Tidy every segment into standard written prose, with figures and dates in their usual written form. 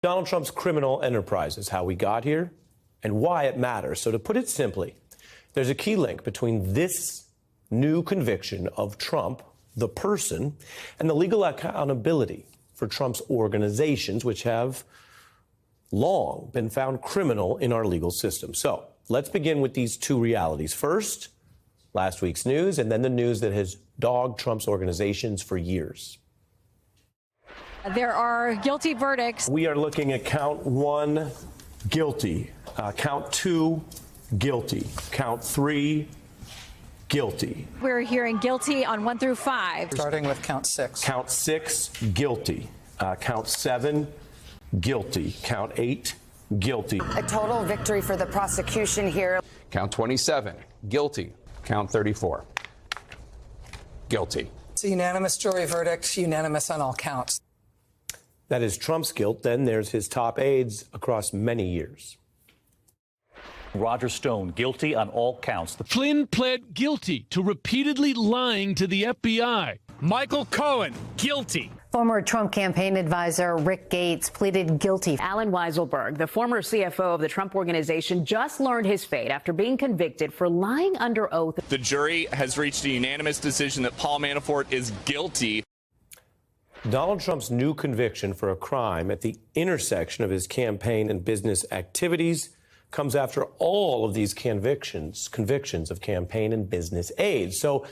Donald Trump's criminal enterprise is how we got here and why it matters. So to put it simply, there's a key link between this new conviction of Trump, the person, and the legal accountability for Trump's organizations, which have long been found criminal in our legal system. So let's begin with these two realities. First, last week's news, and then the news that has dogged Trump's organizations for years. There are guilty verdicts. We are looking at count one, guilty. Count two, guilty. Count three, guilty. We're hearing guilty on 1 through 5. Starting with count 6. Count 6, guilty. Count 7, guilty. Count 8, guilty. A total victory for the prosecution here. Count 27, guilty. Count 34, guilty. It's a unanimous jury verdict, unanimous on all counts. That is Trump's guilt. Then there's his top aides across many years. Roger Stone, guilty on all counts. Flynn pled guilty to repeatedly lying to the FBI. Michael Cohen, guilty. Former Trump campaign advisor Rick Gates pleaded guilty. Alan Weiselberg, the former CFO of the Trump Organization, just learned his fate after being convicted for lying under oath. The jury has reached a unanimous decision that Paul Manafort is guilty. Donald Trump's new conviction for a crime at the intersection of his campaign and business activities comes after all of these convictions of campaign and business aides. So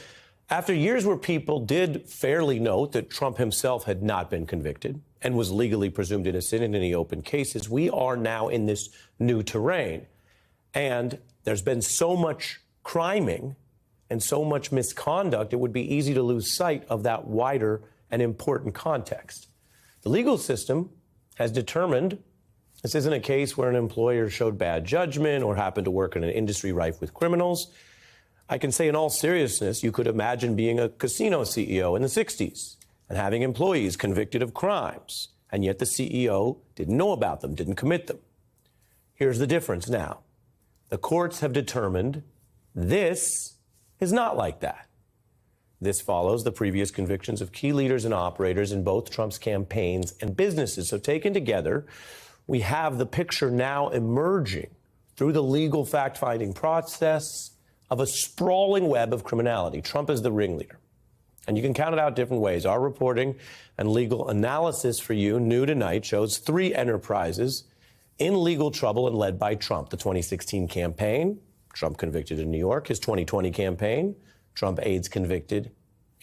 after years where people did fairly note that Trump himself had not been convicted and was legally presumed innocent in any open cases, we are now in this new terrain. And there's been so much criming and so much misconduct, it would be easy to lose sight of that wider and important context. The legal system has determined this isn't a case where an employer showed bad judgment or happened to work in an industry rife with criminals. I can say in all seriousness, you could imagine being a casino CEO in the 60s and having employees convicted of crimes, and yet the CEO didn't know about them, didn't commit them. Here's the difference now. The courts have determined this is not like that. This follows the previous convictions of key leaders and operators in both Trump's campaigns and businesses. So taken together, we have the picture now emerging through the legal fact-finding process of a sprawling web of criminality. Trump is the ringleader. And you can count it out different ways. Our reporting and legal analysis for you, new tonight, shows 3 enterprises in legal trouble and led by Trump. The 2016 campaign, Trump convicted in New York. His 2020 campaign, Trump aides convicted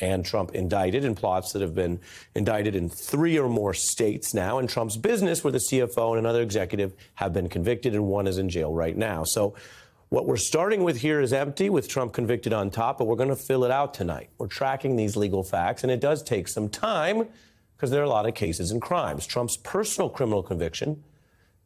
and Trump indicted in plots that have been indicted in 3 or more states now. And Trump's business, where the CFO and another executive have been convicted and one is in jail right now. So what we're starting with here is empty with Trump convicted on top, but we're going to fill it out tonight. We're tracking these legal facts, and it does take some time because there are a lot of cases and crimes. Trump's personal criminal conviction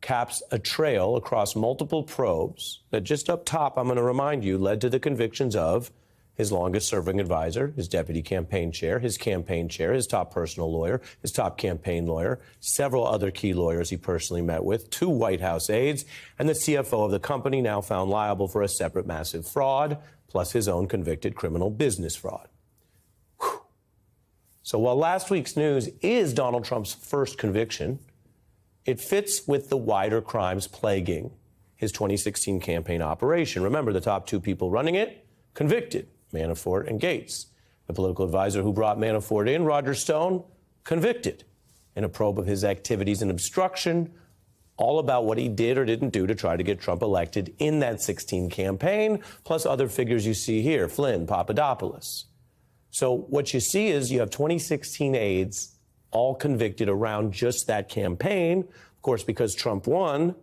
caps a trail across multiple probes that just up top, I'm going to remind you, led to the convictions of his longest-serving advisor, his deputy campaign chair, his campaign chair, his top personal lawyer, his top campaign lawyer, several other key lawyers he personally met with, 2 White House aides, and the CFO of the company now found liable for a separate massive fraud, plus his own convicted criminal business fraud. Whew. So while last week's news is Donald Trump's first conviction, it fits with the wider crimes plaguing his 2016 campaign operation. Remember, the top 2 people running it, convicted. Manafort and Gates. The political advisor who brought Manafort in, Roger Stone, convicted in a probe of his activities and obstruction, all about what he did or didn't do to try to get Trump elected in that 16 campaign, plus other figures you see here, Flynn, Papadopoulos. So what you see is you have 2016 aides all convicted around just that campaign. Of course, because Trump won,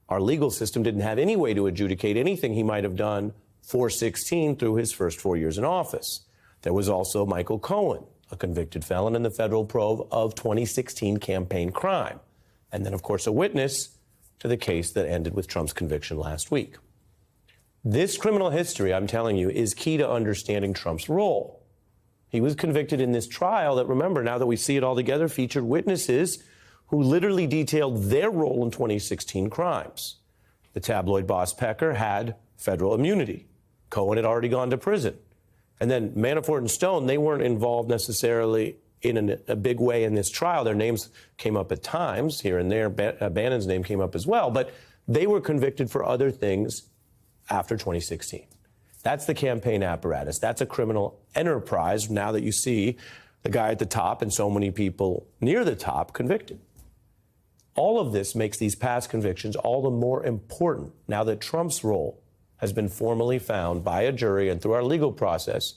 our legal system didn't have any way to adjudicate anything he might have done for 16 through his first 4 years in office. There was also Michael Cohen, a convicted felon in the federal probe of 2016 campaign crime. And then, of course, a witness to the case that ended with Trump's conviction last week. This criminal history, I'm telling you, is key to understanding Trump's role. He was convicted in this trial that, remember, now that we see it all together, featured witnesses who literally detailed their role in 2016 crimes. The tabloid boss Pecker had federal immunity. Cohen had already gone to prison. And then Manafort and Stone, they weren't involved necessarily in a big way in this trial. Their names came up at times here and there. Bannon's name came up as well, but they were convicted for other things after 2016. That's the campaign apparatus. That's a criminal enterprise now that you see the guy at the top and so many people near the top convicted. All of this makes these past convictions all the more important now that Trump's role has been formally found by a jury and through our legal process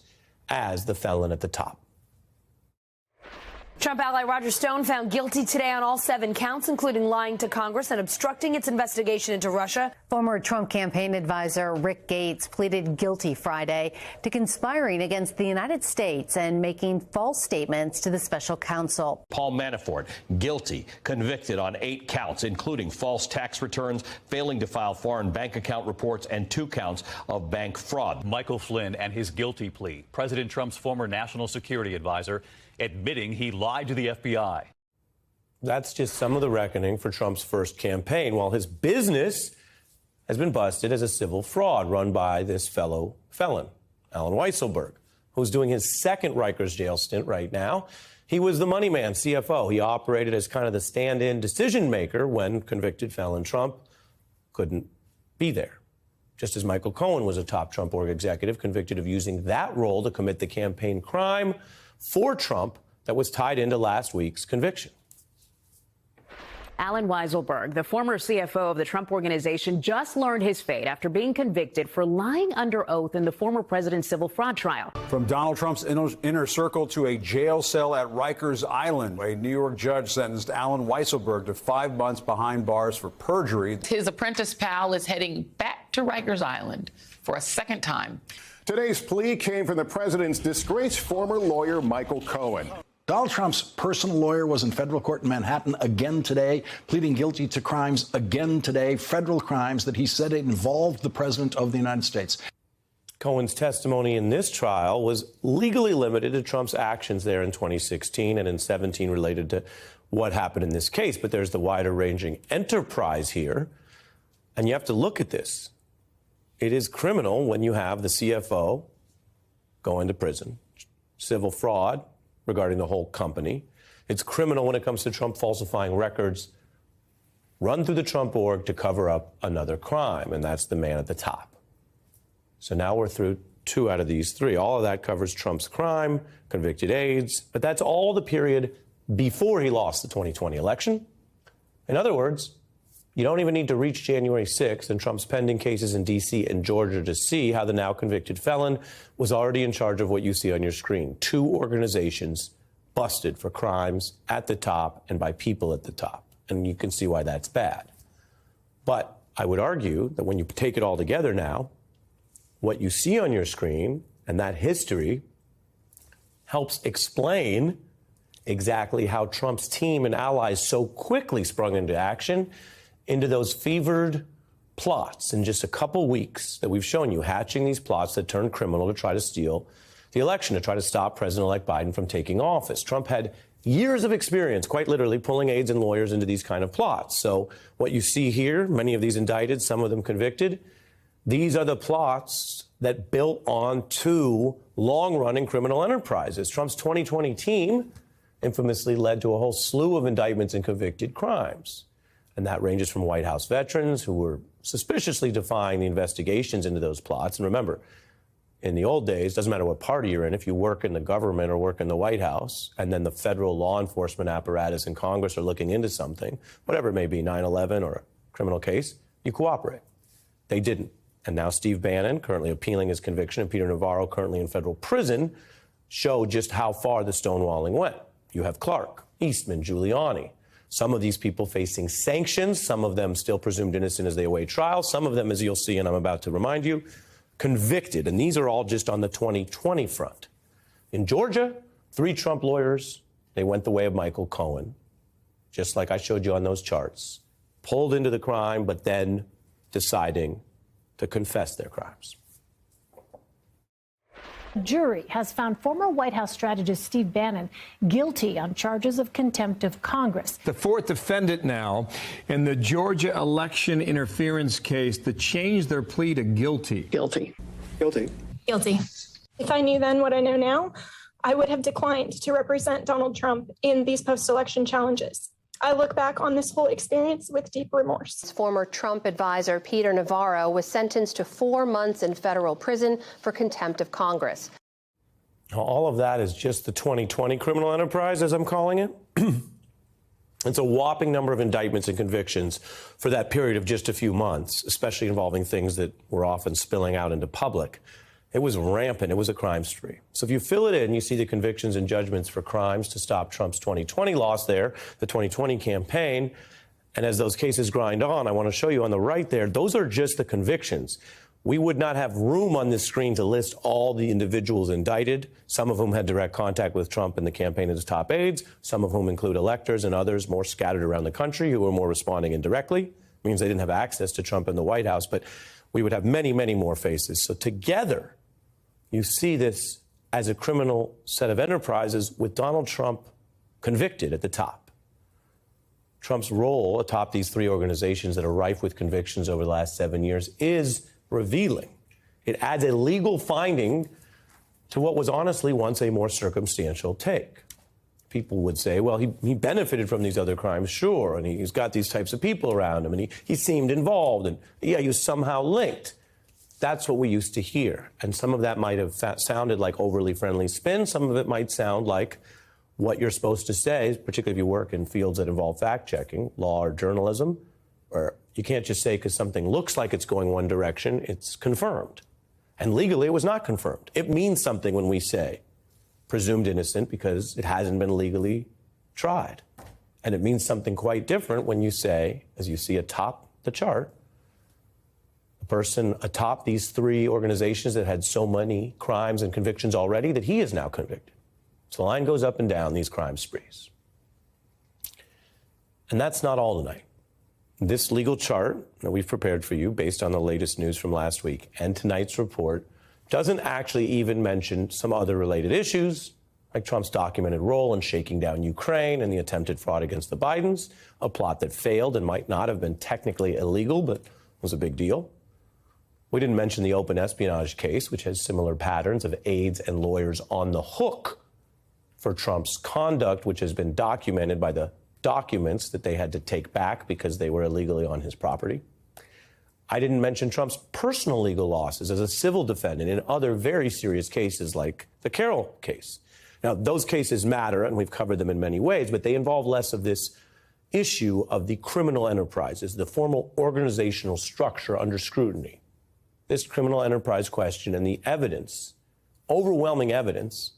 as the felon at the top. Trump ally Roger Stone found guilty today on all 7 counts, including lying to Congress and obstructing its investigation into Russia. Former Trump campaign advisor Rick Gates pleaded guilty Friday to conspiring against the United States and making false statements to the special counsel. Paul Manafort, guilty, convicted on 8 counts, including false tax returns, failing to file foreign bank account reports, and 2 counts of bank fraud. Michael Flynn and his guilty plea. President Trump's former national security advisor admitting he lied to the FBI. That's just some of the reckoning for Trump's first campaign, while his business has been busted as a civil fraud run by this fellow felon, Allen Weisselberg, who's doing his second Rikers jail stint right now. He was the money man, CFO. He operated as kind of the stand-in decision maker when convicted felon Trump couldn't be there. Just as Michael Cohen was a top Trump org executive convicted of using that role to commit the campaign crime for Trump that was tied into last week's conviction. Allen Weisselberg, the former CFO of the Trump Organization, just learned his fate after being convicted for lying under oath in the former president's civil fraud trial. From Donald Trump's inner circle to a jail cell at Rikers Island, a New York judge sentenced Allen Weisselberg to 5 months behind bars for perjury. His apprentice pal is heading back to Rikers Island for a second time. Today's plea came from the president's disgraced former lawyer, Michael Cohen. Donald Trump's personal lawyer was in federal court in Manhattan again today, pleading guilty to crimes again today, federal crimes that he said involved the president of the United States. Cohen's testimony in this trial was legally limited to Trump's actions there in 2016 and in 17 related to what happened in this case. But there's the wider ranging enterprise here. And you have to look at this. It is criminal when you have the CFO going to prison, civil fraud regarding the whole company. It's criminal when it comes to Trump falsifying records run through the Trump org to cover up another crime, and that's the man at the top. So now we're through 2 out of these 3. All of that covers Trump's crime, convicted aides, but that's all the period before he lost the 2020 election. In other words, you don't even need to reach January 6th and Trump's pending cases in D.C. and Georgia to see how the now convicted felon was already in charge of what you see on your screen. 2 organizations busted for crimes at the top and by people at the top. And you can see why that's bad. But I would argue that when you take it all together now, what you see on your screen and that history helps explain exactly how Trump's team and allies so quickly sprung into action into those fevered plots in just a couple weeks that we've shown you, hatching these plots that turned criminal to try to steal the election, to try to stop President-elect Biden from taking office. Trump had years of experience, quite literally, pulling aides and lawyers into these kind of plots. So what you see here, many of these indicted, some of them convicted, these are the plots that built on 2 long-running criminal enterprises. Trump's 2020 team infamously led to a whole slew of indictments and convicted crimes. And that ranges from White House veterans who were suspiciously defying the investigations into those plots. And remember, in the old days, doesn't matter what party you're in, if you work in the government or work in the White House, and then the federal law enforcement apparatus and Congress are looking into something, whatever it may be, 9/11 or a criminal case, you cooperate. They didn't. And now Steve Bannon, currently appealing his conviction, and Peter Navarro, currently in federal prison, show just how far the stonewalling went. You have Clark, Eastman, Giuliani. Some of these people facing sanctions, some of them still presumed innocent as they await trial, some of them, as you'll see, and I'm about to remind you, convicted. And these are all just on the 2020 front. In Georgia, 3 Trump lawyers, they went the way of Michael Cohen, just like I showed you on those charts, pulled into the crime, but then deciding to confess their crimes. Jury has found former White House strategist Steve Bannon guilty on charges of contempt of Congress. The 4th defendant now in the Georgia election interference case that changed their plea to guilty. Guilty. Guilty. Guilty. If I knew then what I know now, I would have declined to represent Donald Trump in these post-election challenges. I look back on this whole experience with deep remorse. Former Trump advisor Peter Navarro was sentenced to 4 months in federal prison for contempt of Congress. All of that is just the 2020 criminal enterprise, as I'm calling it. It's a whopping number of indictments and convictions for that period of just a few months, especially involving things that were often spilling out into public. It was rampant. It was a crime spree. So if you fill it in, you see the convictions and judgments for crimes to stop Trump's 2020 loss there, the 2020 campaign. And as those cases grind on, I want to show you on the right there, those are just the convictions. We would not have room on this screen to list all the individuals indicted, some of whom had direct contact with Trump in the campaign of his top aides, some of whom include electors and others more scattered around the country who were more responding indirectly. It means they didn't have access to Trump in the White House, but we would have many, many more faces. So together, you see this as a criminal set of enterprises with Donald Trump convicted at the top. Trump's role atop these three organizations that are rife with convictions over the last 7 years is revealing. It adds a legal finding to what was honestly once a more circumstantial take. People would say, well, he benefited from these other crimes, sure, and he's got these types of people around him, and he seemed involved, and yeah, he was somehow linked. That's what we used to hear. And some of that might have sounded like overly friendly spin. Some of it might sound like what you're supposed to say, particularly if you work in fields that involve fact-checking, law or journalism, where you can't just say because something looks like it's going one direction, it's confirmed. And legally, it was not confirmed. It means something when we say presumed innocent because it hasn't been legally tried. And it means something quite different when you say, as you see atop the chart, person atop these three organizations that had so many crimes and convictions already that he is now convicted. So the line goes up and down these crime sprees. And that's not all tonight. This legal chart that we've prepared for you based on the latest news from last week and tonight's report doesn't actually even mention some other related issues, like Trump's documented role in shaking down Ukraine and the attempted fraud against the Bidens, a plot that failed and might not have been technically illegal, but was a big deal. We didn't mention the open espionage case, which has similar patterns of aides and lawyers on the hook for Trump's conduct, which has been documented by the documents that they had to take back because they were illegally on his property. I didn't mention Trump's personal legal losses as a civil defendant in other very serious cases like the Carroll case. Now, those cases matter, and we've covered them in many ways, but they involve less of this issue of the criminal enterprises, the formal organizational structure under scrutiny. This criminal enterprise question and the evidence, overwhelming evidence,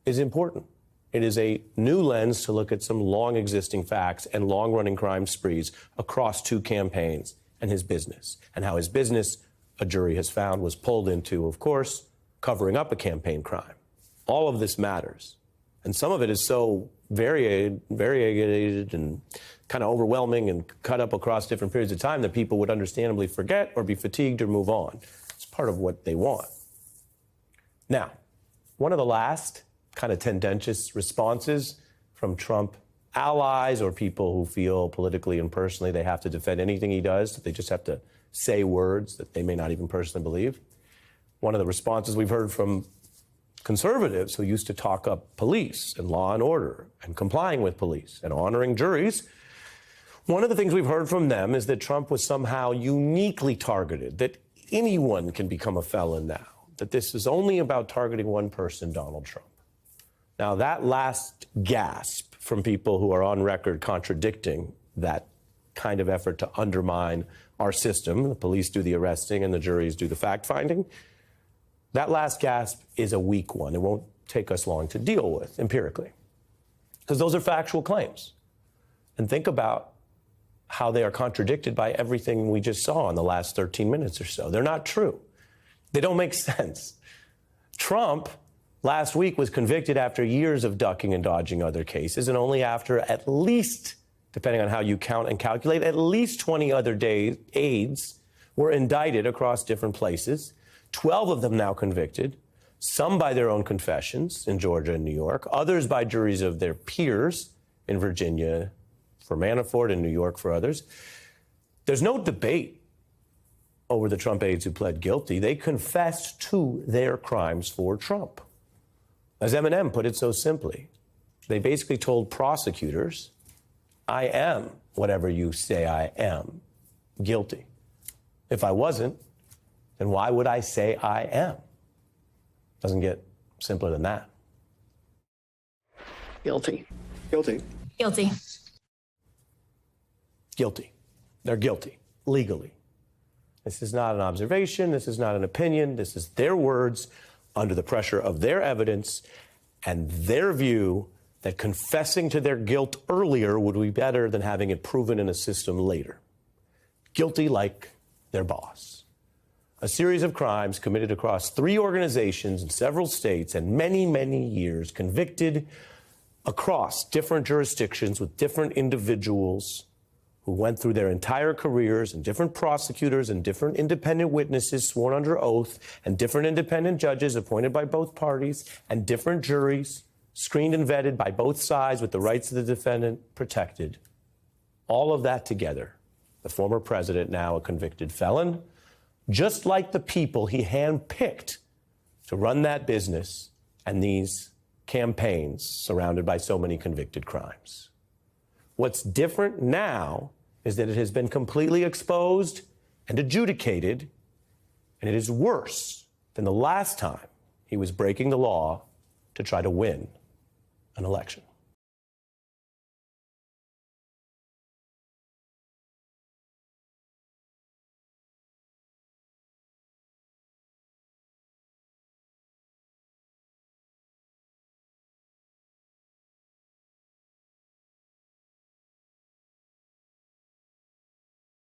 is important. It is a new lens to look at some long existing facts and long running crime sprees across two campaigns and his business, and how his business, a jury has found, was pulled into, of course, covering up a campaign crime. All of this matters. And some of it is so variegated and kind of overwhelming and cut up across different periods of time that people would understandably forget or be fatigued or move on. It's part of what they want. Now, one of the last kind of tendentious responses from Trump allies or people who feel politically and personally they have to defend anything he does, that they just have to say words that they may not even personally believe. One of the responses we've heard from conservatives who used to talk up police and law and order and complying with police and honoring juries, one of the things we've heard from them is that Trump was somehow uniquely targeted, that anyone can become a felon now, that this is only about targeting one person, Donald Trump. Now, that last gasp from people who are on record contradicting that kind of effort to undermine our system, the police do the arresting and the juries do the fact-finding, that last gasp is a weak one. It won't take us long to deal with empirically, because those are factual claims. And think about how they are contradicted by everything we just saw in the last 13 minutes or so. They're not true. They don't make sense. Trump last week was convicted after years of ducking and dodging other cases, and only after at least, depending on how you count and calculate, at least 20 other aides were indicted across different places. 12 of them now convicted, some by their own confessions in Georgia and New York, others by juries of their peers in Virginia for Manafort and New York for others. There's no debate over the Trump aides who pled guilty. They confessed to their crimes for Trump. As Eminem put it so simply, they basically told prosecutors, I am whatever you say I am, guilty. If I wasn't, then why would I say I am? Doesn't get simpler than that. Guilty. Guilty. Guilty. Guilty. They're guilty, legally. This is not an observation. This is not an opinion. This is their words under the pressure of their evidence and their view that confessing to their guilt earlier would be better than having it proven in a system later. Guilty like their boss. A series of crimes committed across 3 organizations in several states and many, many years, convicted across different jurisdictions with different individuals who went through their entire careers, and different prosecutors and different independent witnesses sworn under oath, and different independent judges appointed by both parties, and different juries screened and vetted by both sides with the rights of the defendant protected. All of that together, the former president, now a convicted felon, just like the people he handpicked to run that business and these campaigns surrounded by so many convicted crimes. What's different now is that it has been completely exposed and adjudicated, and it is worse than the last time he was breaking the law to try to win an election.